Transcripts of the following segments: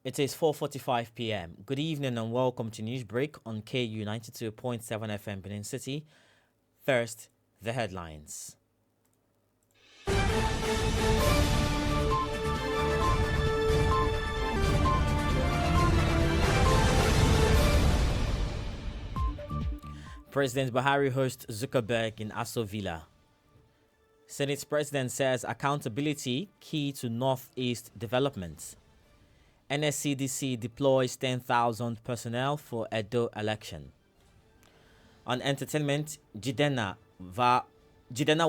It is 4:45 p.m. Good evening and welcome to Newsbreak on KU 92.7 FM Benin City. First, the headlines. President Buhari hosts Zuckerberg in Aso Villa. Senate President says accountability key to Northeast development. NSCDC deploys 10,000 personnel for Edo election. On entertainment, Jidena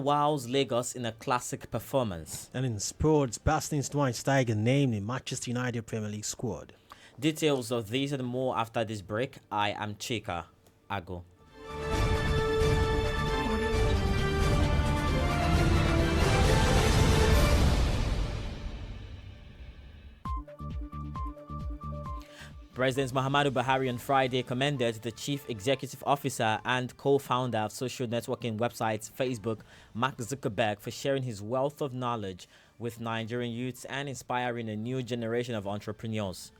wows Lagos in a classic performance. And in sports, Baston's Schweinsteiger named in Manchester United Premier League squad. Details of these and more after this break. I am CHIKA. Ago. President Muhammadu Buhari on Friday commended the Chief Executive Officer and co-founder of social networking website Facebook, Mark Zuckerberg, for sharing his wealth of knowledge with Nigerian youths and inspiring a new generation of entrepreneurs.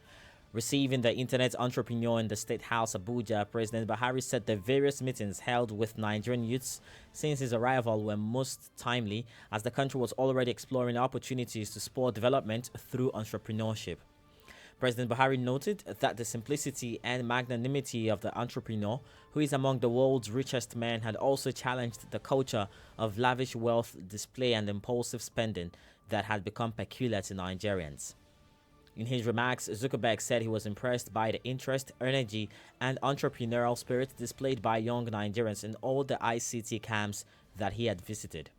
Receiving the internet entrepreneur in the State House, Abuja, President Buhari said the various meetings held with Nigerian youths since his arrival were most timely, as the country was already exploring opportunities to spur development through entrepreneurship. President Buhari noted that the simplicity and magnanimity of the entrepreneur, who is among the world's richest men, had also challenged the culture of lavish wealth display and impulsive spending that had become peculiar to Nigerians. In his remarks, Zuckerberg said he was impressed by the interest, energy, and entrepreneurial spirit displayed by young Nigerians in all the ICT camps that he had visited.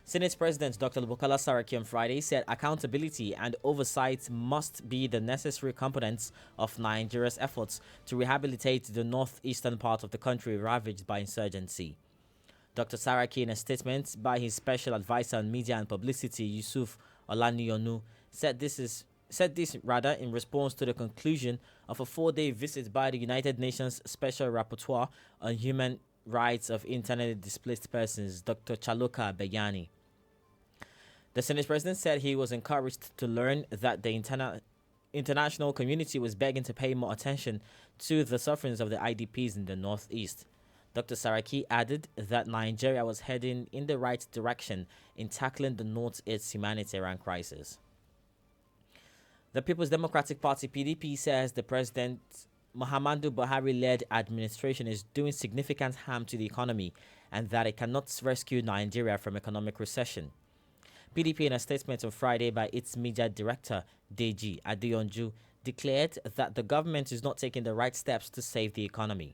Senate President Dr. Bukola Saraki on Friday said accountability and oversight must be the necessary components of Nigeria's efforts to rehabilitate the northeastern part of the country ravaged by insurgency. Dr. Saraki, in a statement by his special advisor on media and publicity, Yusuf Olaniyonu, said this in response to the conclusion of a 4-day visit by the United Nations Special Rapporteur on Human Rights of Internally Displaced Persons, Dr. Chaloka Beyani. The Senate President said he was encouraged to learn that the international community was begging to pay more attention to the sufferings of the IDPs in the Northeast. Dr. Saraki added that Nigeria was heading in the right direction in tackling the Northeast humanitarian crisis. The People's Democratic Party (PDP) says the President Muhammadu Buhari-led administration is doing significant harm to the economy and that it cannot rescue Nigeria from economic recession. PDP, in a statement on Friday by its media director, Deji Adeyonju, declared that the government is not taking the right steps to save the economy.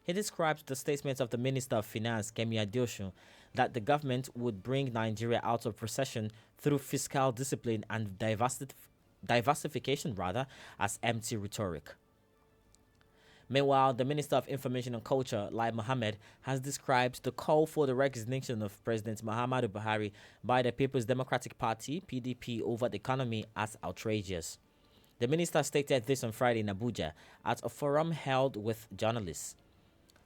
He described the statement of the Minister of Finance, Kemi Adeosun, that the government would bring Nigeria out of recession through fiscal discipline and diversification as empty rhetoric. Meanwhile, the Minister of Information and Culture, Lai Mohammed, has described the call for the resignation of President Muhammadu Buhari by the People's Democratic Party, PDP, over the economy as outrageous. The minister stated this on Friday in Abuja at a forum held with journalists.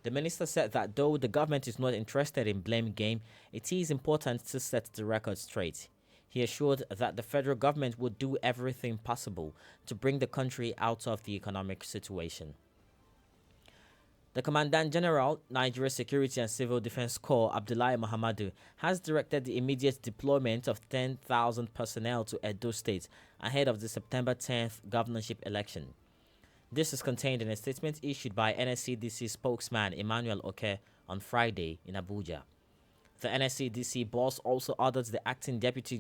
The minister said that though the government is not interested in blame game, it is important to set the record straight. He assured that the federal government would do everything possible to bring the country out of the economic situation. The Commandant General, Nigeria Security and Civil Defense Corps, Abdullahi Muhammadu, has directed the immediate deployment of 10,000 personnel to Edo State ahead of the September 10th governorship election. This is contained in a statement issued by NSCDC spokesman Emmanuel Oke on Friday in Abuja. The NSCDC boss also ordered the acting Deputy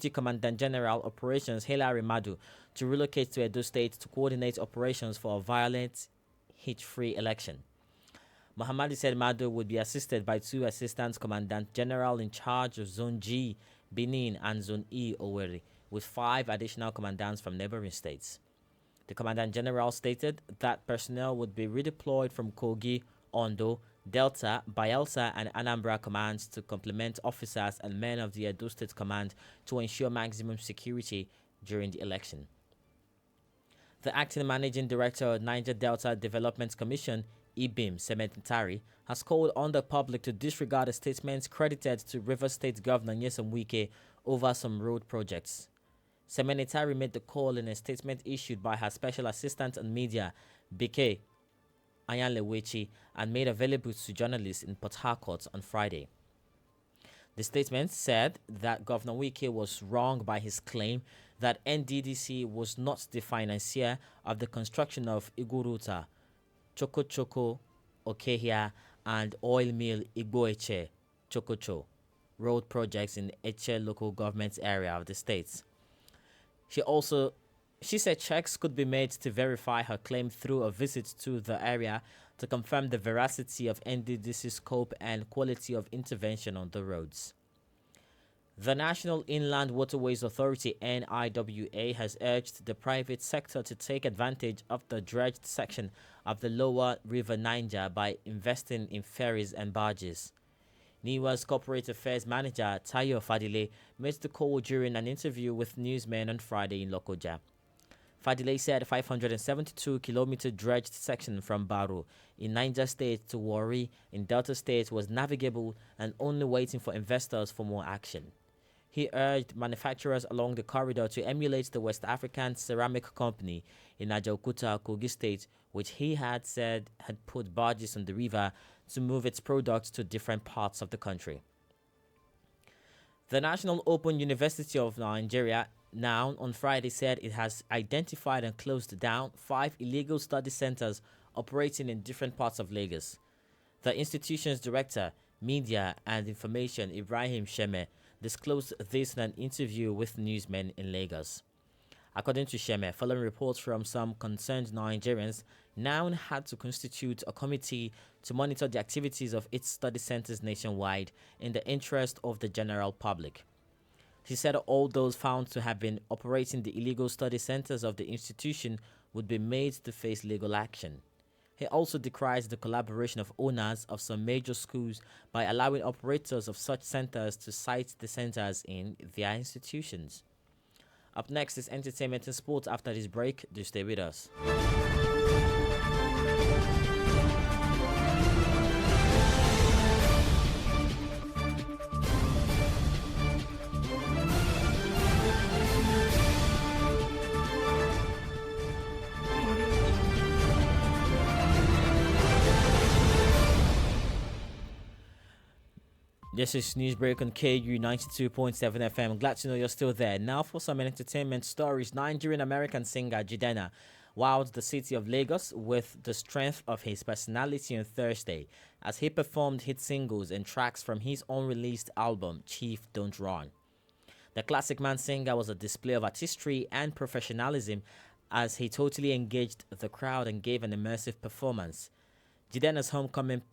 Commandant General Operations, Hilary Madu, to relocate to Edo State to coordinate operations for a violent, hitch-free election. Muhammadu said Madu would be assisted by 2 Assistant Commandant General in charge of Zone G, Benin, and Zone E, Owerri, with 5 additional commandants from neighboring states. The Commandant General stated that personnel would be redeployed from Kogi, Ondo, Delta, Bayelsa, and Anambra commands to complement officers and men of the Edo State Command to ensure maximum security during the election. The acting managing director of Niger Delta Development Commission, IBIM Sementari, has called on the public to disregard the statements credited to Rivers State Governor Nyesom Wike over some road projects. Semenitari made the call in a statement issued by her special assistant on media, Bike Ayanlewechi, and made available to journalists in Port Harcourt on Friday. The statement said that Governor Wike was wrong by his claim that NDDC was not the financier of the construction of Iguruta, Choko Choko, Okehia, and oil mill Igboeche, Chokocho, road projects in Eche local government area of the state. She said checks could be made to verify her claim through a visit to the area to confirm the veracity of NDDC's scope and quality of intervention on the roads. The National Inland Waterways Authority (NIWA) has urged the private sector to take advantage of the dredged section of the lower River Niger by investing in ferries and barges. NIWA's Corporate Affairs Manager Tayo Fadile made the call during an interview with newsmen on Friday in Lokoja. Fadile said 572-kilometer dredged section from Baro in Niger State to Warri in Delta State was navigable and only waiting for investors for more action. He urged manufacturers along the corridor to emulate the West African Ceramic Company in Ajaokuta, Kogi State, which he had said had put barges on the river to move its products to different parts of the country. The National Open University of Nigeria now on Friday said it has identified and closed down 5 illegal study centers operating in different parts of Lagos. The institution's director, Media and Information, Ibrahim Sheme, disclosed this in an interview with newsmen in Lagos. According to Sheme, following reports from some concerned Nigerians, NOUN had to constitute a committee to monitor the activities of its study centers nationwide in the interest of the general public. She said all those found to have been operating the illegal study centers of the institution would be made to face legal action. He also decries the collaboration of owners of some major schools by allowing operators of such centers to cite the centers in their institutions. Up next is entertainment and sports. After this break, do stay with us. This is Newsbreak on KU 92.7 FM. Glad to know you're still there. Now for some entertainment stories. Nigerian-American singer Jidena wowed the city of Lagos with the strength of his personality on Thursday as he performed hit singles and tracks from his unreleased album, Chief Don't Run. The classic man singer was a display of artistry and professionalism as he totally engaged the crowd and gave an immersive performance. Jidena's homecoming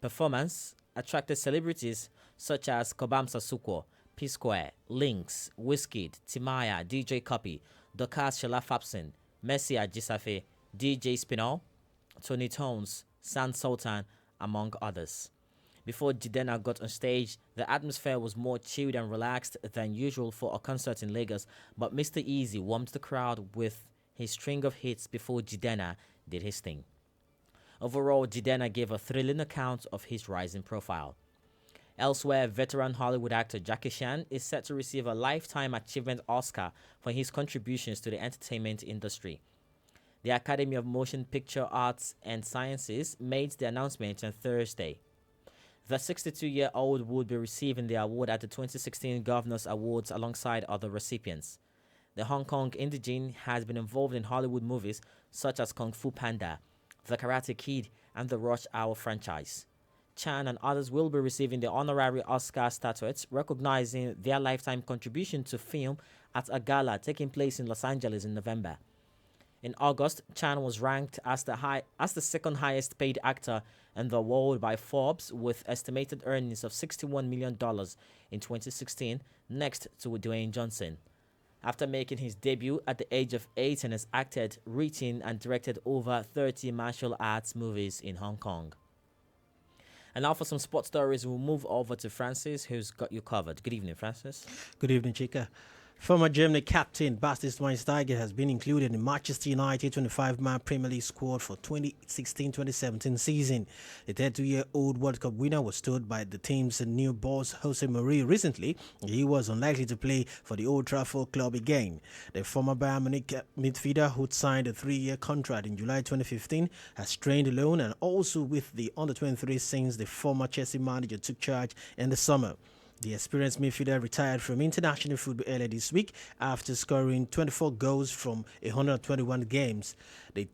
performance attracted celebrities such as Kobam Sasukwo, P-Square, Lynx, Wizkid, Timaya, DJ Copy, Dokas Shalafapson, Messi Ajisafe, DJ Spinall, Tony Tones, San Sultan, among others. Before Jidena got on stage, the atmosphere was more chilled and relaxed than usual for a concert in Lagos, but Mr. Easy warmed the crowd with his string of hits before Jidena did his thing. Overall, Jidena gave a thrilling account of his rising profile. Elsewhere, veteran Hollywood actor Jackie Chan is set to receive a Lifetime Achievement Oscar for his contributions to the entertainment industry. The Academy of Motion Picture Arts and Sciences made the announcement on Thursday. The 62-year-old would be receiving the award at the 2016 Governors Awards alongside other recipients. The Hong Kong indigene has been involved in Hollywood movies such as Kung Fu Panda, The Karate Kid, and the Rush Hour franchise. Chan and others will be receiving the honorary Oscar statuettes, recognizing their lifetime contribution to film at a gala taking place in Los Angeles in November. In August, Chan was ranked as the second highest paid actor in the world by Forbes with estimated earnings of $61 million in 2016, next to Dwayne Johnson. After making his debut at the age of 8 and has acted, written, and directed over 30 martial arts movies in Hong Kong. And now for some sports stories, we'll move over to Francis, who's got you covered. Good evening, Francis. Good evening, CHIKA. Former Germany captain Bastian Schweinsteiger has been included in Manchester United 25-man Premier League squad for 2016-2017 season. The 32-year-old World Cup winner was told by the team's new boss Jose Mourinho recently he was unlikely to play for the Old Trafford club again. The former Bayern Munich midfielder, who signed a 3-year contract in July 2015, has trained alone and also with the under-23 since the former Chelsea manager took charge in the summer. The experienced midfielder retired from international football earlier this week after scoring 24 goals from 121 games. The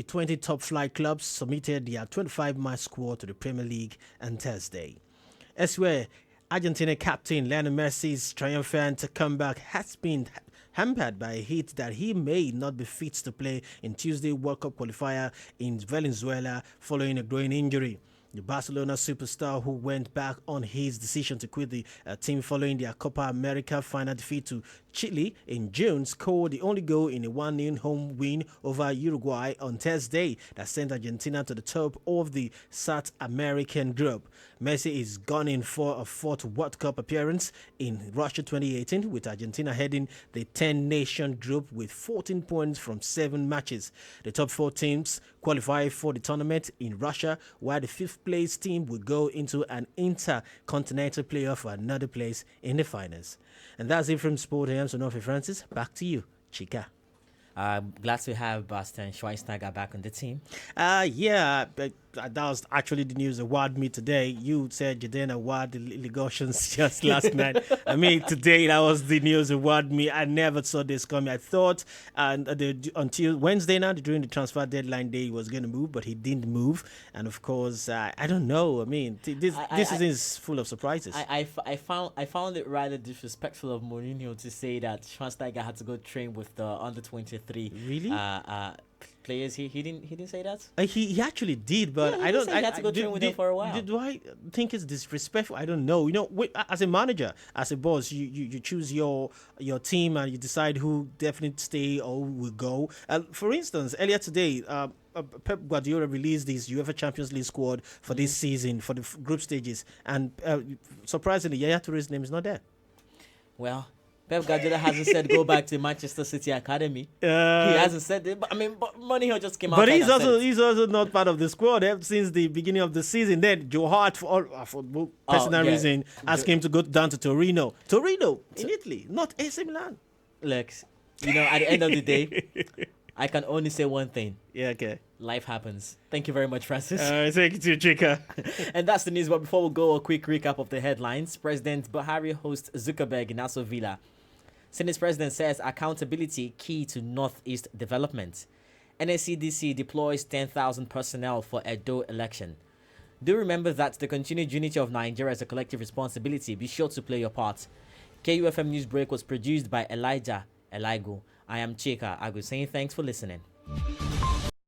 20 top-flight clubs submitted their 25-man squad to the Premier League on Thursday. Elsewhere, Argentina captain Lionel Messi's triumphant comeback has been hampered by a hit that he may not be fit to play in Tuesday World Cup qualifier in Venezuela following a groin injury. The Barcelona superstar, who went back on his decision to quit the team following their Copa America final defeat to Chile in June, scored the only goal in a 1-0 home win over Uruguay on Thursday that sent Argentina to the top of the South American group. Messi is gunning for a fourth World Cup appearance in Russia 2018, with Argentina heading the 10-nation group with 14 points from 7 matches. The top 4 teams qualify for the tournament in Russia, while the 5th place team will go into an intercontinental playoff for another place in the finals. And that's it from Sport. I am SANOFE Francis. Back to you, CHIKA. Glad to have Bastian Schweinsteiger back on the team. That was actually the news award me today. You said you didn't award the Lagosians just last night. I mean, today that was the news award me. I never saw this coming. I thought until Wednesday now, during the transfer deadline day, he was going to move, but he didn't move. And of course, I don't know. I mean, this season is full of surprises. I found it rather disrespectful of Mourinho to say that Schweinsteiger had to go train with the under-23. Really? Players. He didn't say that. He actually did, but Yeah, I don't. I had to go train with him for a while. Do I think it's disrespectful? I don't know. You know, as a manager, as a boss, you choose your team and you decide who definitely stay or who will go. For instance, earlier today, Pep Guardiola released his UEFA Champions League squad for this season for the group stages, and surprisingly, Yaya Touré's name is not there. Well, Pep Guardiola hasn't said go back to Manchester City Academy. He hasn't said it. But I mean, Mourinho just came out. But he's also not part of the squad since the beginning of the season. Then Joe Hart, for personal reason, asked him to go down to Torino in Italy, not AC Milan. Look, at the end of the day, I can only say one thing. Yeah, okay. Life happens. Thank you very much, Francis. Thank you, CHIKA. And that's the news. But before we go, a quick recap of the headlines. President Buhari hosts Zuckerberg in Aso Villa. Senate President says accountability key to Northeast development. NSCDC deploys 10,000 personnel for Edo election. Do remember that the continued unity of Nigeria is a collective responsibility. Be sure to play your part. KUFM News Break was produced by Elaigwu. I am CHIKA. I was saying thanks for listening.